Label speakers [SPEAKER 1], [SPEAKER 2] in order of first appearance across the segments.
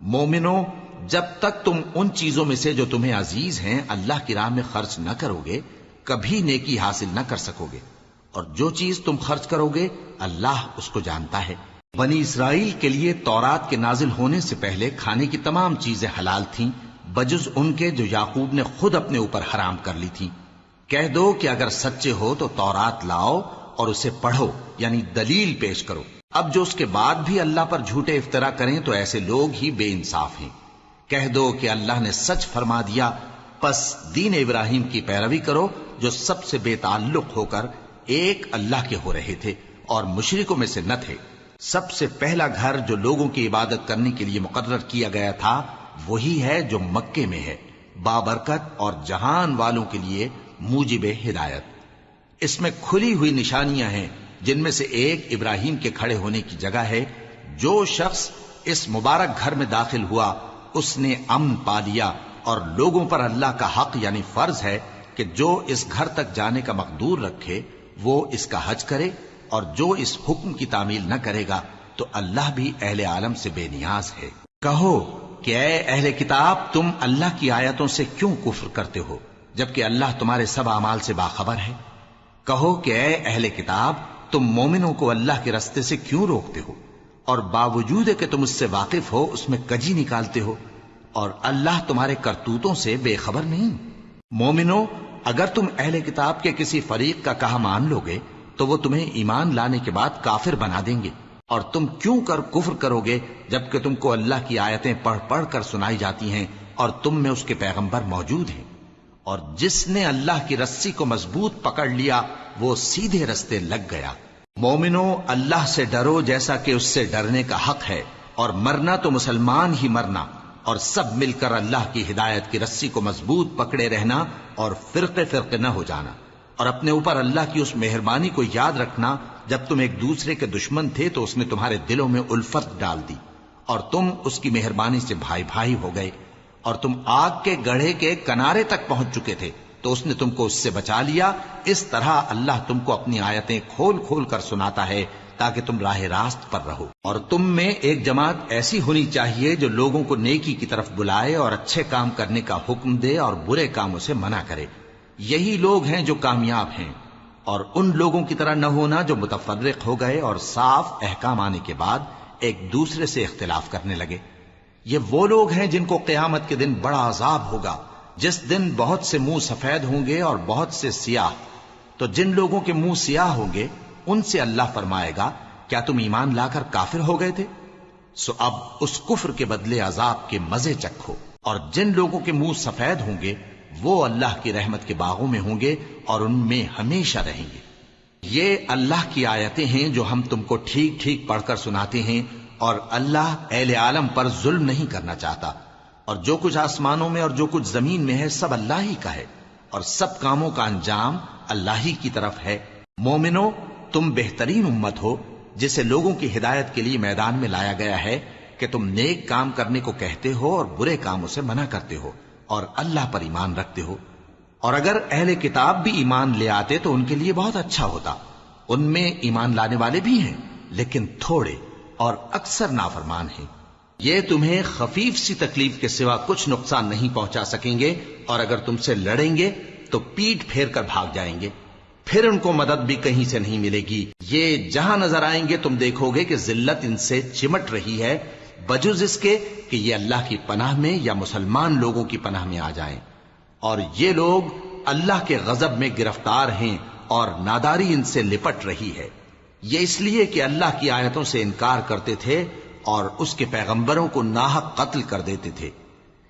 [SPEAKER 1] مومنو، جب تک تم ان چیزوں میں سے جو تمہیں عزیز ہیں اللہ کی راہ میں خرچ نہ کرو گے کبھی نیکی حاصل نہ کر سکو گے، اور جو چیز تم خرچ کرو گے اللہ اس کو جانتا ہے۔ بنی اسرائیل کے لیے تورات کے نازل ہونے سے پہلے کھانے کی تمام چیزیں حلال تھیں بجز ان کے جو یعقوب نے خود اپنے اوپر حرام کر لی تھی۔ کہہ دو کہ اگر سچے ہو تو تورات لاؤ اور اسے پڑھو، یعنی دلیل پیش کرو۔ اب جو اس کے بعد بھی اللہ پر جھوٹے افطرا کریں تو ایسے لوگ ہی بے انصاف ہیں۔ کہہ دو کہ اللہ نے سچ فرما دیا، پس دین ابراہیم کی پیروی کرو جو سب سے بے تعلق ہو کر ایک اللہ کے ہو رہے تھے اور مشرکوں میں سے نہ تھے۔ سب سے پہلا گھر جو لوگوں کی عبادت کرنے کے لیے مقرر کیا گیا تھا وہی ہے جو مکے میں ہے، بابرکت اور جہان والوں کے لیے موجب ہدایت۔ اس میں کھلی ہوئی نشانیاں ہیں جن میں سے ایک ابراہیم کے کھڑے ہونے کی جگہ ہے۔ جو شخص اس مبارک گھر میں داخل ہوا اس نے امن پا لیا، اور لوگوں پر اللہ کا حق یعنی فرض ہے کہ جو اس گھر تک جانے کا مقدور رکھے وہ اس کا حج کرے، اور جو اس حکم کی تعمیل نہ کرے گا تو اللہ بھی اہل عالم سے بے نیاز ہے۔ کہو کہ اے اہل کتاب، تم اللہ کی آیتوں سے کیوں کفر کرتے ہو جبکہ اللہ تمہارے سب اعمال سے باخبر ہے؟ کہو کہ اے اہل کتاب، تم مومنوں کو اللہ کے رستے سے کیوں روکتے ہو، اور باوجود کہ تم اس سے واقف ہو اس میں کجی نکالتے ہو، اور اللہ تمہارے کرتوتوں سے بے خبر نہیں؟ مومنو، اگر تم اہل کتاب کے کسی فریق کا کہا مان لو گے تو وہ تمہیں ایمان لانے کے بعد کافر بنا دیں گے، اور تم کیوں کر کفر کرو گے جبکہ تم کو اللہ کی آیتیں پڑھ پڑھ کر سنائی جاتی ہیں اور تم میں اس کے پیغمبر موجود ہیں۔ اور جس نے اللہ کی رسی کو مضبوط پکڑ لیا وہ سیدھے رستے لگ گیا۔ مومنو، اللہ سے ڈرو جیسا کہ اس سے ڈرنے کا حق ہے، اور مرنا تو مسلمان ہی مرنا، اور سب مل کر اللہ کی ہدایت کی رسی کو مضبوط پکڑے رہنا اور فرقے فرقے نہ ہو جانا، اور اپنے اوپر اللہ کی اس مہربانی کو یاد رکھنا جب تم ایک دوسرے کے دشمن تھے تو اس نے تمہارے دلوں میں الفت ڈال دی اور تم اس کی مہربانی سے بھائی بھائی ہو گئے، اور تم آگ کے گڑھے کے کنارے تک پہنچ چکے تھے تو اس نے تم کو اس سے بچا لیا۔ اس طرح اللہ تم کو اپنی آیتیں کھول کھول کر سناتا ہے تاکہ تم راہ راست پر رہو۔ اور تم میں ایک جماعت ایسی ہونی چاہیے جو لوگوں کو نیکی کی طرف بلائے اور اچھے کام کرنے کا حکم دے اور برے کاموں سے منع کرے۔ یہی لوگ ہیں جو کامیاب ہیں، اور ان لوگوں کی طرح نہ ہونا جو متفرق ہو گئے اور صاف احکام آنے کے بعد ایک دوسرے سے اختلاف کرنے لگے۔ یہ وہ لوگ ہیں جن کو قیامت کے دن بڑا عذاب ہوگا، جس دن بہت سے منہ سفید ہوں گے اور بہت سے سیاہ۔ تو جن لوگوں کے منہ سیاہ ہوں گے ان سے اللہ فرمائے گا، کیا تم ایمان لا کر کافر ہو گئے تھے؟ سو اب اس کفر کے بدلے عذاب کے مزے چکھو۔ اور جن لوگوں کے منہ سفید ہوں گے وہ اللہ کی رحمت کے باغوں میں ہوں گے اور ان میں ہمیشہ رہیں گے۔ یہ اللہ کی آیتیں ہیں جو ہم تم کو ٹھیک ٹھیک پڑھ کر سناتے ہیں، اور اللہ اہل عالم پر ظلم نہیں کرنا چاہتا، اور جو کچھ آسمانوں میں اور جو کچھ زمین میں ہے سب اللہ ہی کا ہے، اور سب کاموں کا انجام اللہ ہی کی طرف ہے۔ مومنو، تم بہترین امت ہو جسے لوگوں کی ہدایت کے لیے میدان میں لایا گیا ہے کہ تم نیک کام کرنے کو کہتے ہو اور برے کاموں سے منع کرتے ہو اور اللہ پر ایمان رکھتے ہو۔ اور اگر اہل کتاب بھی ایمان لے آتے تو ان کے لیے بہت اچھا ہوتا، ان میں ایمان لانے والے بھی ہیں لیکن تھوڑے اور اکثر نافرمان ہیں۔ یہ تمہیں خفیف سی تکلیف کے سوا کچھ نقصان نہیں پہنچا سکیں گے، اور اگر تم سے لڑیں گے تو پیٹ پھیر کر بھاگ جائیں گے، پھر ان کو مدد بھی کہیں سے نہیں ملے گی۔ یہ جہاں نظر آئیں گے تم دیکھو گے کہ ذلت ان سے چمٹ رہی ہے، بجز اس کے کہ یہ اللہ کی پناہ میں یا مسلمان لوگوں کی پناہ میں آ جائیں۔ اور یہ لوگ اللہ کے غضب میں گرفتار ہیں اور ناداری ان سے لپٹ رہی ہے۔ یہ اس لیے کہ اللہ کی آیتوں سے انکار کرتے تھے اور اس کے پیغمبروں کو ناحق قتل کر دیتے تھے۔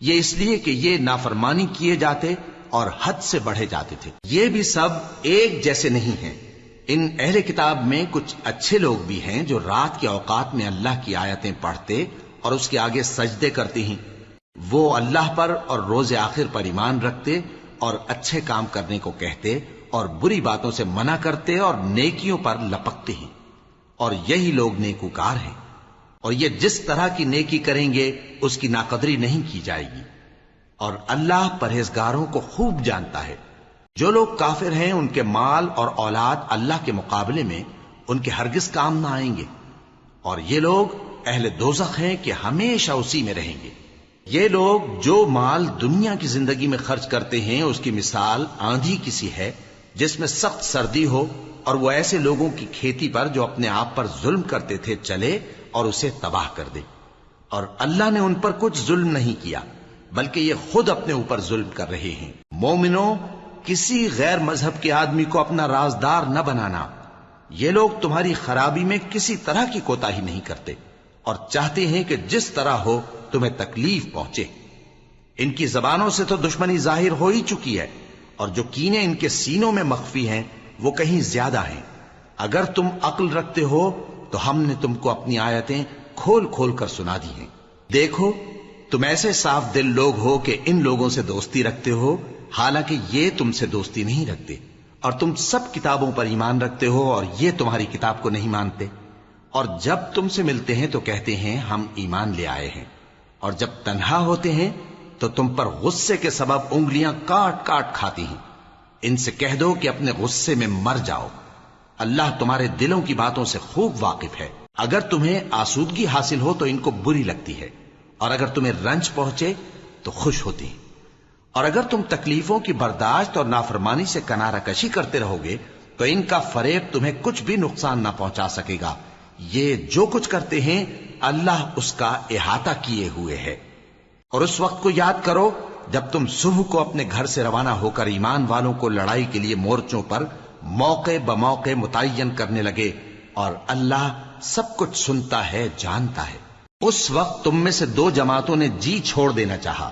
[SPEAKER 1] یہ اس لیے کہ یہ نافرمانی کیے جاتے اور حد سے بڑھے جاتے تھے۔ یہ بھی سب ایک جیسے نہیں ہیں۔ ان اہل کتاب میں کچھ اچھے لوگ بھی ہیں جو رات کے اوقات میں اللہ کی آیتیں پڑھتے اور اس کے آگے سجدے کرتے ہیں۔ وہ اللہ پر اور روز آخر پر ایمان رکھتے اور اچھے کام کرنے کو کہتے اور بری باتوں سے منع کرتے اور نیکیوں پر لپکتے ہیں، اور یہی لوگ نیکوکار ہیں۔ اور یہ جس طرح کی نیکی کریں گے اس کی ناقدری نہیں کی جائے گی، اور اللہ پرہیزگاروں کو خوب جانتا ہے۔ جو لوگ کافر ہیں ان کے مال اور اولاد اللہ کے مقابلے میں ان کے ہرگز کام نہ آئیں گے، اور یہ لوگ اہل دوزخ ہیں کہ ہمیشہ اسی میں رہیں گے۔ یہ لوگ جو مال دنیا کی زندگی میں خرچ کرتے ہیں اس کی مثال آندھی کسی ہے جس میں سخت سردی ہو اور وہ ایسے لوگوں کی کھیتی پر جو اپنے آپ پر ظلم کرتے تھے چلے اور اسے تباہ کر دے۔ اور اللہ نے ان پر کچھ ظلم نہیں کیا بلکہ یہ خود اپنے اوپر ظلم کر رہے ہیں۔ مومنوں، کسی غیر مذہب کے آدمی کو اپنا رازدار نہ بنانا۔ یہ لوگ تمہاری خرابی میں کسی طرح کی کوتاہی نہیں کرتے اور چاہتے ہیں کہ جس طرح ہو تمہیں تکلیف پہنچے۔ ان کی زبانوں سے تو دشمنی ظاہر ہو ہی چکی ہے اور جو کینے ان کے سینوں میں مخفی ہیں وہ کہیں زیادہ ہیں۔ اگر تم عقل رکھتے ہو تو ہم نے تم کو اپنی آیتیں کھول کھول کر سنا دی ہیں۔ دیکھو، تم ایسے صاف دل لوگ ہو کہ ان لوگوں سے دوستی رکھتے ہو حالانکہ یہ تم سے دوستی نہیں رکھتے، اور تم سب کتابوں پر ایمان رکھتے ہو اور یہ تمہاری کتاب کو نہیں مانتے، اور جب تم سے ملتے ہیں تو کہتے ہیں ہم ایمان لے آئے ہیں، اور جب تنہا ہوتے ہیں تو تم پر غصے کے سبب انگلیاں کاٹ کاٹ کھاتی ہیں۔ ان سے کہہ دو کہ اپنے غصے میں مر جاؤ، اللہ تمہارے دلوں کی باتوں سے خوب واقف ہے۔ اگر تمہیں آسودگی حاصل ہو تو ان کو بری لگتی ہے، اور اگر تمہیں رنج پہنچے تو خوش ہوتی ہیں، اور اگر تم تکلیفوں کی برداشت اور نافرمانی سے کنارہ کشی کرتے رہو گے تو ان کا فریب تمہیں کچھ بھی نقصان نہ پہنچا سکے گا۔ یہ جو کچھ کرتے ہیں اللہ اس کا احاطہ کیے ہوئے ہے۔ اور اس وقت کو یاد کرو جب تم صبح کو اپنے گھر سے روانہ ہو کر ایمان والوں کو لڑائی کے لیے مورچوں پر موقع بموقع متعین کرنے لگے، اور اللہ سب کچھ سنتا ہے، جانتا ہے۔ اس وقت تم میں سے دو جماعتوں نے جی چھوڑ دینا چاہا،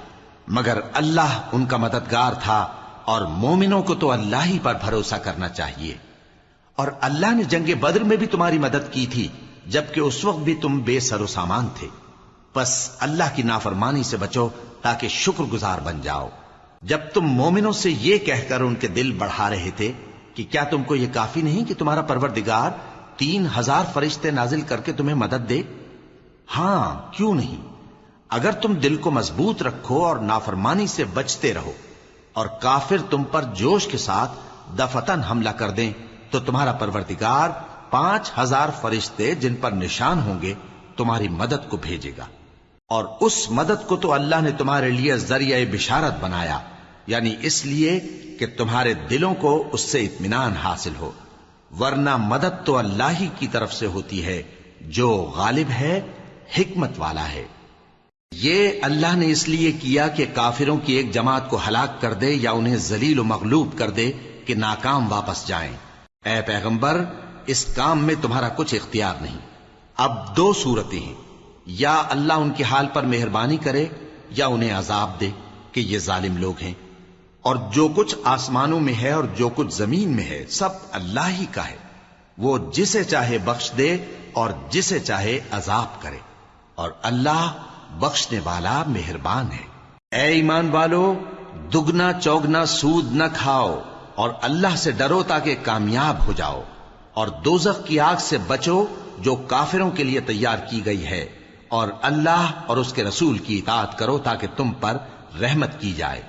[SPEAKER 1] مگر اللہ ان کا مددگار تھا، اور مومنوں کو تو اللہ ہی پر بھروسہ کرنا چاہیے۔ اور اللہ نے جنگ بدر میں بھی تمہاری مدد کی تھی جبکہ اس وقت بھی تم بے سر و سامان تھے۔ بس اللہ کی نافرمانی سے بچو تاکہ شکر گزار بن جاؤ۔ جب تم مومنوں سے یہ کہہ کر ان کے دل بڑھا رہے تھے کہ کیا تم کو یہ کافی نہیں کہ تمہارا پروردگار 3000 فرشتے نازل کر کے تمہیں مدد دے؟ ہاں، کیوں نہیں؟ اگر تم دل کو مضبوط رکھو اور نافرمانی سے بچتے رہو اور کافر تم پر جوش کے ساتھ دفتن حملہ کر دیں تو تمہارا پروردگار 5000 فرشتے جن پر نشان ہوں گے تمہاری مدد کو بھیجے گا، اور اس مدد کو تو اللہ نے تمہارے لیے ذریعہ بشارت بنایا، یعنی اس لیے کہ تمہارے دلوں کو اس سے اطمینان حاصل ہو، ورنہ مدد تو اللہ ہی کی طرف سے ہوتی ہے جو غالب ہے، حکمت والا ہے۔ یہ اللہ نے اس لیے کیا کہ کافروں کی ایک جماعت کو ہلاک کر دے یا انہیں ذلیل و مغلوب کر دے کہ ناکام واپس جائیں۔ اے پیغمبر، اس کام میں تمہارا کچھ اختیار نہیں۔ اب دو صورتیں ہیں، یا اللہ ان کے حال پر مہربانی کرے یا انہیں عذاب دے کہ یہ ظالم لوگ ہیں، اور جو کچھ آسمانوں میں ہے اور جو کچھ زمین میں ہے سب اللہ ہی کا ہے، وہ جسے چاہے بخش دے اور جسے چاہے عذاب کرے، اور اللہ بخشنے والا مہربان ہے۔ اے ایمان والو، دگنا چوگنا سود نہ کھاؤ اور اللہ سے ڈرو تاکہ کامیاب ہو جاؤ، اور دوزخ کی آگ سے بچو جو کافروں کے لیے تیار کی گئی ہے، اور اللہ اور اس کے رسول کی اطاعت کرو تاکہ تم پر رحمت کی جائے،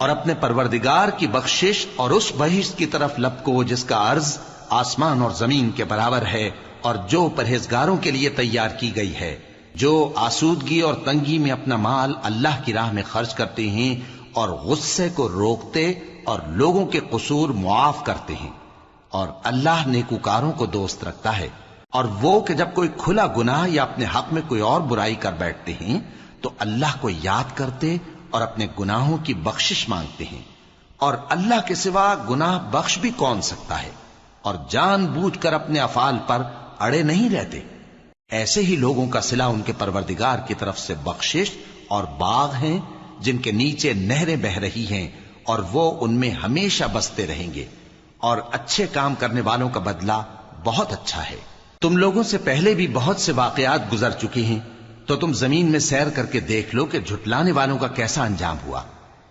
[SPEAKER 1] اور اپنے پروردگار کی بخشش اور اس بہشت کی طرف لپکو جس کا عرض آسمان اور زمین کے برابر ہے، اور جو پرہیزگاروں کے لیے تیار کی گئی ہے، جو آسودگی اور تنگی میں اپنا مال اللہ کی راہ میں خرچ کرتے ہیں اور غصے کو روکتے اور لوگوں کے قصور معاف کرتے ہیں، اور اللہ نیکوکاروں کو دوست رکھتا ہے۔ اور وہ کہ جب کوئی کھلا گناہ یا اپنے حق میں کوئی اور برائی کر بیٹھتے ہیں تو اللہ کو یاد کرتے اور اپنے گناہوں کی بخشش مانگتے ہیں، اور اللہ کے سوا گناہ بخش بھی کون سکتا ہے، اور جان بوجھ کر اپنے افعال پر اڑے نہیں رہتے۔ ایسے ہی لوگوں کا صلہ ان کے پروردگار کی طرف سے بخشش اور باغ ہیں جن کے نیچے نہریں بہ رہی ہیں، اور وہ ان میں ہمیشہ بستے رہیں گے، اور اچھے کام کرنے والوں کا بدلہ بہت اچھا ہے۔ تم لوگوں سے پہلے بھی بہت سے واقعات گزر چکے ہیں، تو تم زمین میں سیر کر کے دیکھ لو کہ جھٹلانے والوں کا کیسا انجام ہوا۔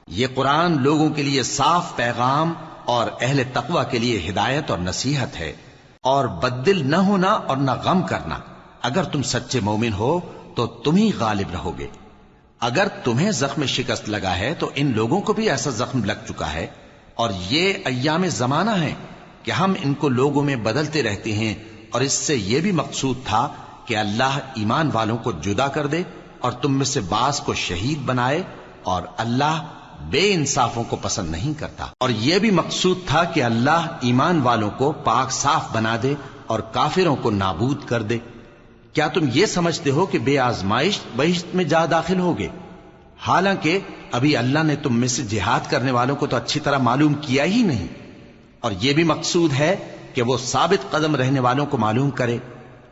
[SPEAKER 1] یہ قرآن لوگوں کے لیے صاف پیغام اور اہل تقوی کے لیے ہدایت اور نصیحت ہے، اور بددل نہ ہونا اور نہ غم کرنا۔ اگر تم سچے مومن ہو تو تم ہی غالب رہو گے۔ اگر تمہیں زخم شکست لگا ہے تو ان لوگوں کو بھی ایسا زخم لگ چکا ہے، اور یہ ایام زمانہ ہیں کہ ہم ان کو لوگوں میں بدلتے رہتے ہیں، اور اس سے یہ بھی مقصود تھا کہ کہ اللہ ایمان والوں کو جدا کر دے اور تم میں سے بعض کو شہید بنائے، اور اللہ بے انصافوں کو پسند نہیں کرتا۔ اور یہ بھی مقصود تھا کہ اللہ ایمان والوں کو پاک صاف بنا دے اور کافروں کو نابود کر دے۔ کیا تم یہ سمجھتے ہو کہ بے آزمائش بہشت میں جا داخل ہوگے؟ حالانکہ ابھی اللہ نے تم میں سے جہاد کرنے والوں کو تو اچھی طرح معلوم کیا ہی نہیں۔ اور یہ بھی مقصود ہے کہ وہ ثابت قدم رہنے والوں کو معلوم کرے،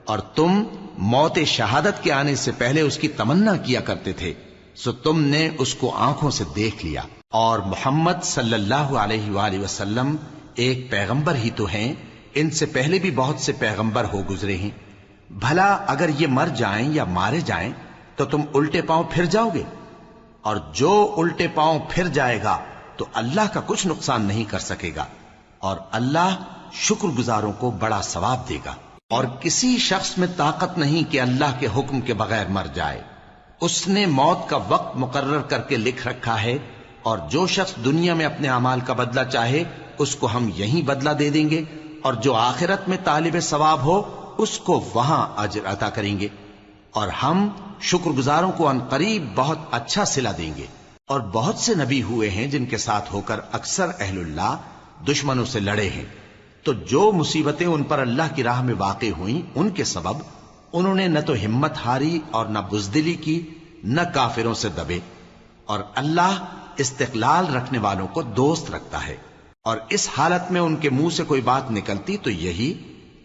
[SPEAKER 1] اور تم موت شہادت کے آنے سے پہلے اس کی تمنا کیا کرتے تھے، سو تم نے اس کو آنکھوں سے دیکھ لیا۔ اور محمد صلی اللہ علیہ وآلہ وسلم ایک پیغمبر ہی تو ہیں، ان سے پہلے بھی بہت سے پیغمبر ہو گزرے ہیں۔ بھلا اگر یہ مر جائیں یا مارے جائیں تو تم الٹے پاؤں پھر جاؤ گے؟ اور جو الٹے پاؤں پھر جائے گا تو اللہ کا کچھ نقصان نہیں کر سکے گا، اور اللہ شکر گزاروں کو بڑا ثواب دے گا۔ اور کسی شخص میں طاقت نہیں کہ اللہ کے حکم کے بغیر مر جائے، اس نے موت کا وقت مقرر کر کے لکھ رکھا ہے، اور جو شخص دنیا میں اپنے اعمال کا بدلہ چاہے اس کو ہم یہیں بدلہ دے دیں گے، اور جو آخرت میں طالب ثواب ہو اس کو وہاں اجر عطا کریں گے، اور ہم شکر گزاروں کو عنقریب بہت اچھا صلہ دیں گے۔ اور بہت سے نبی ہوئے ہیں جن کے ساتھ ہو کر اکثر اہل اللہ دشمنوں سے لڑے ہیں، تو جو مصیبتیں ان پر اللہ کی راہ میں واقع ہوئیں ان کے سبب انہوں نے نہ تو ہمت ہاری اور نہ بزدلی کی، نہ کافروں سے دبے۔ اور اللہ استقلال رکھنے والوں کو دوست رکھتا ہے، اور اس حالت میں ان کے منہ سے کوئی بات نکلتی تو یہی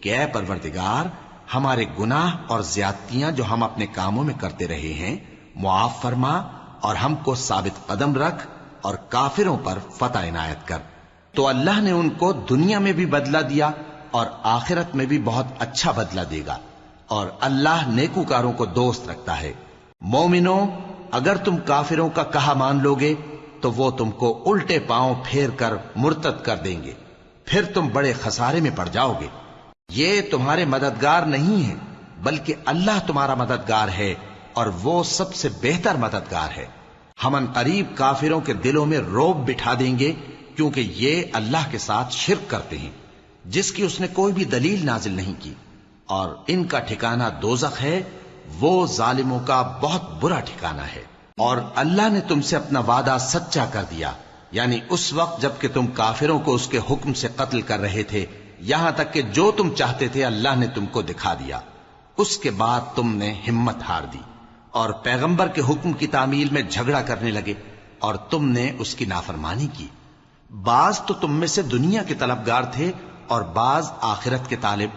[SPEAKER 1] کہ اے پروردگار، ہمارے گناہ اور زیادتیاں جو ہم اپنے کاموں میں کرتے رہے ہیں معاف فرما، اور ہم کو ثابت قدم رکھ، اور کافروں پر فتح عنایت کر۔ تو اللہ نے ان کو دنیا میں بھی بدلہ دیا اور آخرت میں بھی بہت اچھا بدلہ دے گا، اور اللہ نیکوکاروں کو دوست رکھتا ہے۔ مومنو، اگر تم کافروں کا کہا مان لوگے تو وہ تم کو الٹے پاؤں پھیر کر مرتد کر دیں گے، پھر تم بڑے خسارے میں پڑ جاؤ گے۔ یہ تمہارے مددگار نہیں ہیں بلکہ اللہ تمہارا مددگار ہے، اور وہ سب سے بہتر مددگار ہے۔ ہم ان قریب کافروں کے دلوں میں رعب بٹھا دیں گے، کیونکہ یہ اللہ کے ساتھ شرک کرتے ہیں جس کی اس نے کوئی بھی دلیل نازل نہیں کی، اور ان کا ٹھکانہ دوزخ ہے، وہ ظالموں کا بہت برا ٹھکانہ ہے۔ اور اللہ نے تم سے اپنا وعدہ سچا کر دیا، یعنی اس وقت جب کہ تم کافروں کو اس کے حکم سے قتل کر رہے تھے، یہاں تک کہ جو تم چاہتے تھے اللہ نے تم کو دکھا دیا۔ اس کے بعد تم نے ہمت ہار دی اور پیغمبر کے حکم کی تعمیل میں جھگڑا کرنے لگے، اور تم نے اس کی نافرمانی کی۔ بعض تو تم میں سے دنیا کے طلبگار تھے اور بعض آخرت کے طالب۔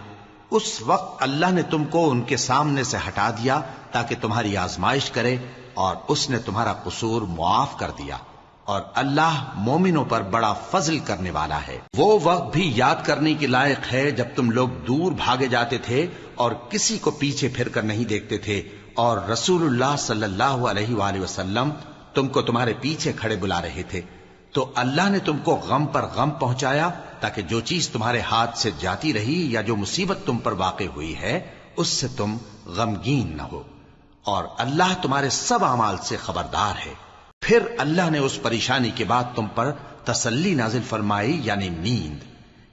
[SPEAKER 1] اس وقت اللہ نے تم کو ان کے سامنے سے ہٹا دیا تاکہ تمہاری آزمائش کرے، اور اس نے تمہارا قصور معاف کر دیا، اور اللہ مومنوں پر بڑا فضل کرنے والا ہے۔ وہ وقت بھی یاد کرنے کے لائق ہے جب تم لوگ دور بھاگے جاتے تھے اور کسی کو پیچھے پھر کر نہیں دیکھتے تھے، اور رسول اللہ صلی اللہ علیہ وآلہ وسلم تم کو تمہارے پیچھے کھڑے بلا رہے تھے، تو اللہ نے تم کو غم پر غم پہنچایا تاکہ جو چیز تمہارے ہاتھ سے جاتی رہی یا جو مصیبت تم پر واقع ہوئی ہے اس سے تم غمگین نہ ہو، اور اللہ تمہارے سب اعمال سے خبردار ہے۔ پھر اللہ نے اس پریشانی کے بعد تم پر تسلی نازل فرمائی، یعنی نیند،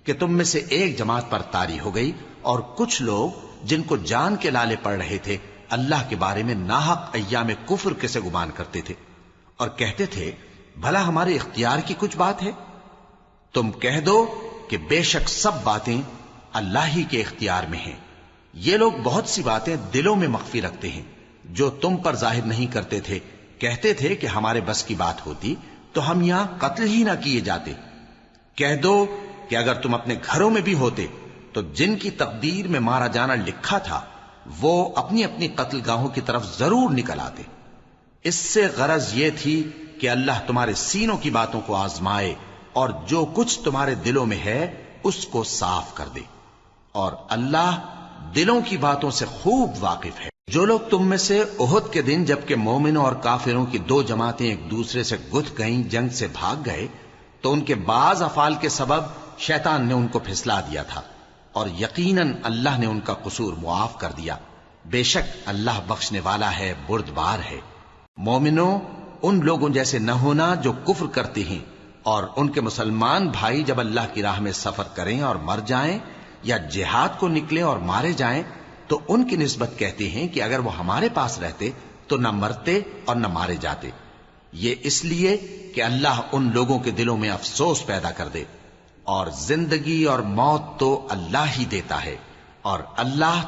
[SPEAKER 1] کہ تم میں سے ایک جماعت پر طاری ہو گئی، اور کچھ لوگ جن کو جان کے لالے پڑ رہے تھے اللہ کے بارے میں ناحق ایام کفر کے سے گمان کرتے تھے، اور کہتے تھے بھلا ہمارے اختیار کی کچھ بات ہے؟ تم کہہ دو کہ بے شک سب باتیں اللہ ہی کے اختیار میں ہیں۔ یہ لوگ بہت سی باتیں دلوں میں مخفی رکھتے ہیں جو تم پر ظاہر نہیں کرتے تھے۔ کہتے تھے کہ ہمارے بس کی بات ہوتی تو ہم یہاں قتل ہی نہ کیے جاتے۔ کہہ دو کہ اگر تم اپنے گھروں میں بھی ہوتے تو جن کی تقدیر میں مارا جانا لکھا تھا وہ اپنی اپنی قتل گاہوں کی طرف ضرور نکل آتے۔ اس سے غرض یہ تھی کہ اللہ تمہارے سینوں کی باتوں کو آزمائے اور جو کچھ تمہارے دلوں میں ہے اس کو صاف کر دے، اور اللہ دلوں کی باتوں سے خوب واقف ہے۔ جو لوگ تم میں سے احد کے دن جبکہ مومنوں اور کافروں کی دو جماعتیں ایک دوسرے سے گتھ گئیں جنگ سے بھاگ گئے تو ان کے بعض افعال کے سبب شیطان نے ان کو پھسلا دیا تھا، اور یقیناً اللہ نے ان کا قصور معاف کر دیا۔ بے شک اللہ بخشنے والا ہے، بردبار ہے۔ مومنوں، ان لوگوں جیسے نہ ہونا جو کفر کرتے ہیں، اور ان کے مسلمان بھائی جب اللہ کی راہ میں سفر کریں اور مر جائیں یا جہاد کو نکلے اور مارے جائیں تو ان کی نسبت کہتے ہیں کہ اگر وہ ہمارے پاس رہتے تو نہ مرتے اور نہ مارے جاتے، یہ اس لیے کہ اللہ ان لوگوں کے دلوں میں افسوس پیدا کر دے، اور زندگی اور موت تو اللہ ہی دیتا ہے، اور اللہ